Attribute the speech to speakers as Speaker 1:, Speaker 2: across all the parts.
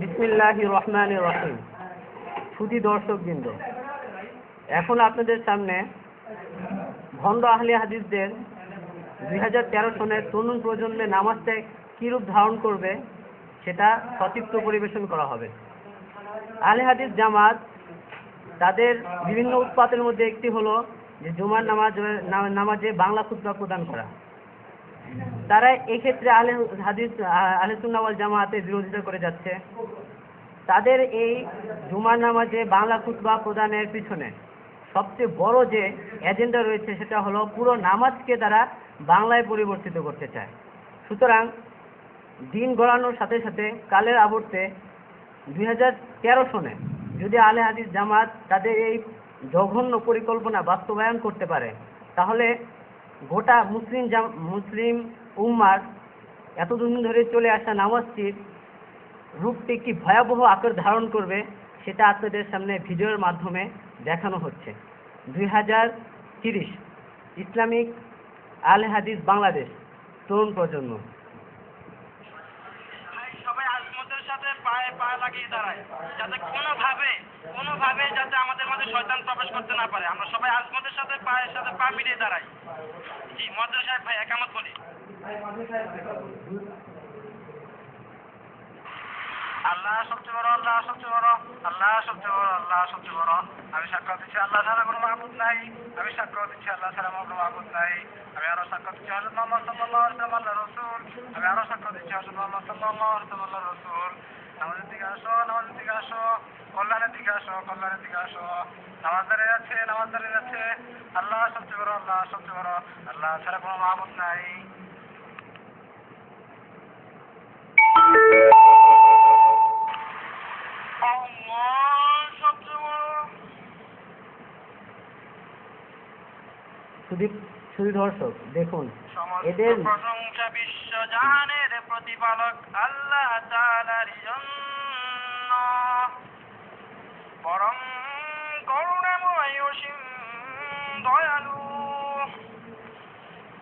Speaker 1: বিসমিল্লাহির রহমানির রহিম। সুধী দর্শকবৃন্দ, এখন আপনাদের সামনে ভণ্ড আহলে হাদিসদের 2013 সনের তরুণ প্রজন্মে নামাজটা কিরূপ ধারণ করবে সেটা সচিত্র পরিবেশন করা হবে। আহলে হাদিস জামাত তাদের বিভিন্ন উৎপাতের মধ্যে একটি হলো যে জুমার নামাজে বাংলা খুতবা প্রদান করা। তারা এক্ষেত্রে আহলে সুন্নাহ ওয়াল জামাতের বিরোধিতা করে যাচ্ছে। তাদের এই জুমার নামাজে বাংলা খুতবা প্রদানের পিছনে সবচেয়ে বড় যে এজেন্ডা রয়েছে সেটা হলো পুরো নামাজকে তারা বাংলায় পরিবর্তিত করতে চায়। সুতরাং দিন গড়ানোর সাথে সাথে কালের আবর্তে 2013 সনে যদি আহলে হাদিস জামাত তাদের এই জঘন্য পরিকল্পনা বাস্তবায়ন করতে পারে, তাহলে গোটা মুসলিম উম্মার এতদিন ধরে চলে আসা নামাজটির রূপটি কি ভয়াবহ আকার ধারণ করবে সেটা আপনাদের সামনে ভিডিওর মাধ্যমে দেখানো হচ্ছে। 2030 ইসলামিক আহলে হাদিস বাংলাদেশ তরুণ প্রজন্ম।
Speaker 2: সবাই আজমতের সাথে পায়ে পা লাগিয়ে দাঁড়ায়, যাতে কোনোভাবে যাতে আমাদের মধ্যে শয়তান প্রবেশ করতে না পারে। আমরা সবাই আজমতের সাথে পায়ের সাথে পা মিলিয়ে দাঁড়াই। জি মুয়াজ্জিন সাহেব, ভাই একামত বলি। আল্লাহ সবচেয়ে বড়, আল্লাহ সবচেয়ে বড়, আল্লাহ সবচেয়ে বড়, আল্লাহ সবচেয়ে বড়। আমি সাক্ষ্য দিচ্ছি আল্লাহ ছাড়া কোনো মাবুদ নাই। আমি সাক্ষ্য দিচ্ছি আল্লাহ ছাড়া কোনো মাবুদ নাই। আমি আরো সাক্ষ্য দিচ্ছি হযরত মুহাম্মদ সাল্লাল্লাহু আলাইহি ওয়াসাল্লাম আল্লাহর রাসূল। আমি আরো সাক্ষ্য দিচ্ছি হযরত মুহাম্মদ সাল্লাল্লাহু আলাইহি ওয়াসাল্লাম আল্লাহর রাসূল। নামাজের দিকে আসো, নামাজের দিকে আসো, কল্যাণের দিকে আসো, কল্যাণের দিকে আসো। নামাজ দাঁড়িয়ে যাচ্ছে, নামাজ দাঁড়িয়ে যাচ্ছে। আল্লাহ সবচেয়ে বড়, আল্লাহ সবচেয়ে বড়, আল্লাহ ছাড়া কোনো মাবুদ নাই।
Speaker 1: সুধী দর্শক দেখুন,
Speaker 2: এদের প্রশংসা বিশ্ব জাহানের প্রতিপালক আল্লাহ তাআলার জন্য, পরম করুণাময় অসীম দয়ালু,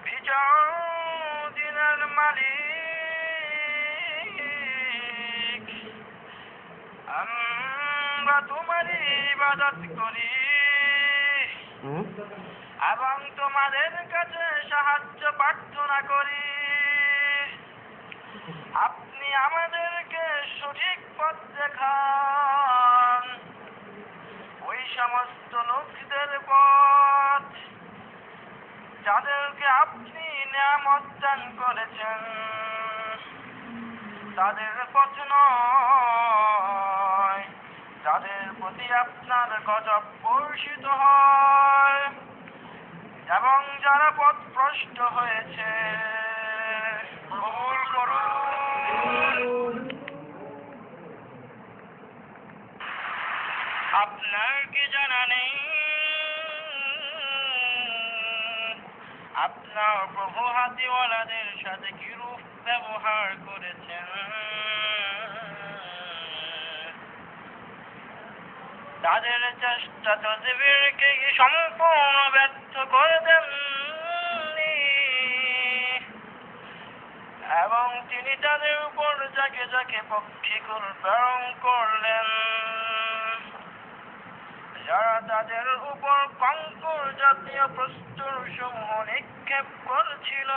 Speaker 2: বিজয় দিনের মালিক। আমরা তোমারই ইবাদত করি এবং তোমাদের কাছে সাহায্য প্রার্থনা করি। আপনি আমাদেরকে সঠিক পথ দেখান, ওই সমস্ত লোকদের পথ যাদেরকে আপনি নিয়ামত দান করেছেন, তাদের পথ নয় যাদের প্রতি আপনার গজব বর্ষিত হয় এবং যারা পথভ্রষ্ট হয়েছে। কবুল করুন। আপনার কি জানা নেই আপনার প্রভু হাতিওয়ালাদের সাথে কিরূপ ব্যবহার করেছেন? তাদের চেষ্টা তদবিরকে সম্পূর্ণ ব্যর্থ করে দেননি এবং তিনি তাদের উপর যাকে যাকে পক্ষীকুল প্রেরণ করলেন, যারা তাদের উপর কঙ্কর জাতীয় প্রস্তর সমূহ নিক্ষেপ করছিল।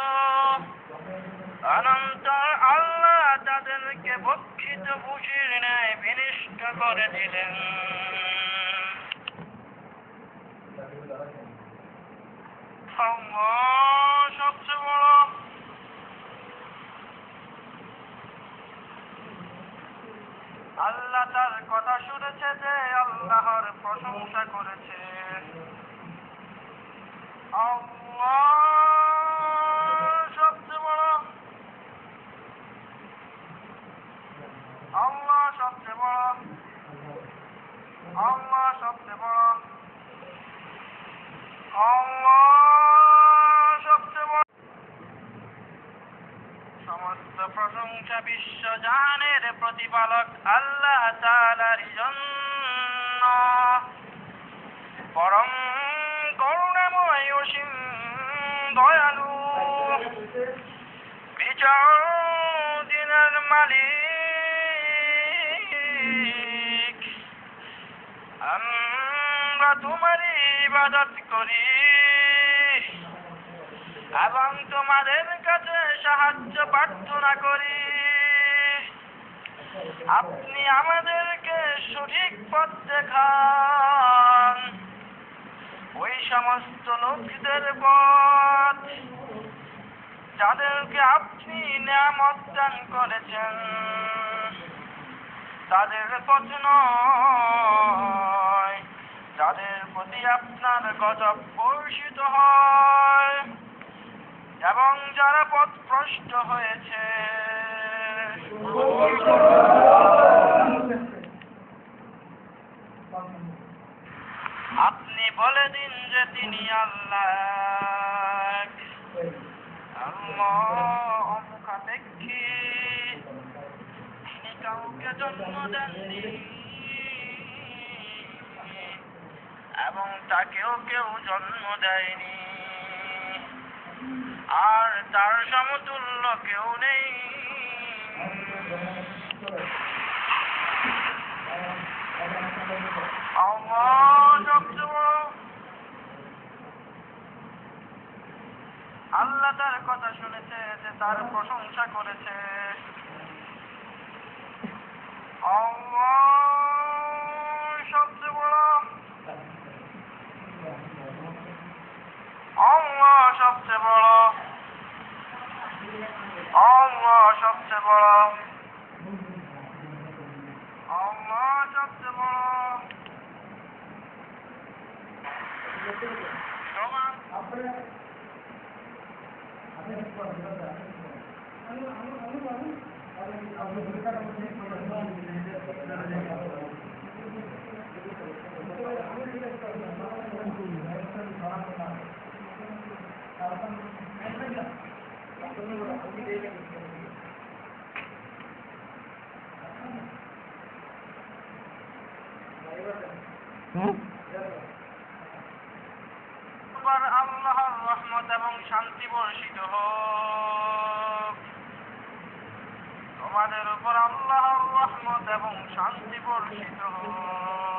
Speaker 2: অনন্তর আল্লাহ তাদেরকে ভক্ষিত ভুষির ন্যায় বিনষ্ট করে দিলেন। আল্লাহ সবচেয়ে বড়। আল্লাহ তার কথা শুনেছে যে আল্লাহর প্রশংসা করেছে। আল্লাহ সবচেয়ে বড়, আল্লাহ সবচেয়ে বড়, আল্লাহ সবচেয়ে বড়, আল্লাহ সবচেয়ে বড়। সমস্ত প্রশংসা বিশ্ব জাহানের প্রতিপালক আল্লাহ তাআলার জন্য, পরম করুণাময় অসীম দয়ালু, বিজয় দিনের মালিক। মালিক, আমরা তোমারই ইবাদত করি এবং তোমাদের কাছে সাহায্য প্রার্থনা করি। আপনি আমাদেরকে সঠিক পথ দেখান, ওই সমস্ত লোকদের পথ যাদেরকে আপনি নিয়ামত দান করেছেন, তাদের পথ নয় যাদের প্রতি আপনার গজব বর্ষিত হয় এবং যারা পথভ্রষ্ট হয়েছে। আপনি বলে দিন যে তিনি আল্লাহ, অমুখাপেক্ষী, তিনি কাউকে জন্ম দেননি এবং তাকেও কেউ জন্ম দেয়নি, আর তার সমতুল্য কেউ নেই। আল্লাহ তার কথা শুনেছে, যে তার প্রশংসা করেছে। আল্লাহ সবচেয়ে বড়, আল্লাহ সবচেয়ে বড়, আল্লাহ সবচেয়ে বড়, আল্লাহ সবচেয়ে বড়। আল্লাহর রহমত এবং শান্তি বর্ষিত হোক তোমাদের উপর, আল্লাহর রহমত এবং শান্তি বর্ষিত হোক।